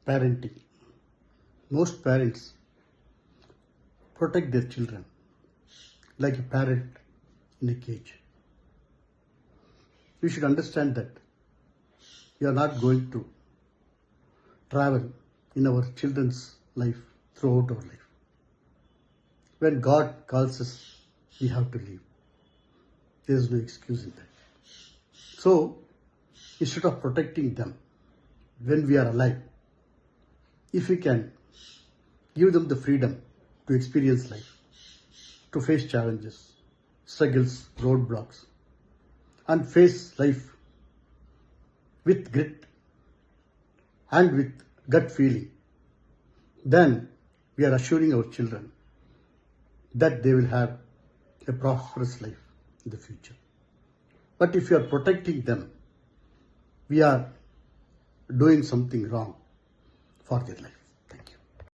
Parenting. Most parents protect their children like a parrot in a cage. We should understand that we are not going to travel in our children's life throughout our life. When God calls us, we have to leave. There is no excuse in that. So, instead of protecting them when we are alive, if we can give them the freedom to experience life, to face challenges, struggles, roadblocks, and face life with grit and with gut feeling, then we are assuring our children that they will have a prosperous life in the future. But if we are protecting them, we are doing something wrong for their life.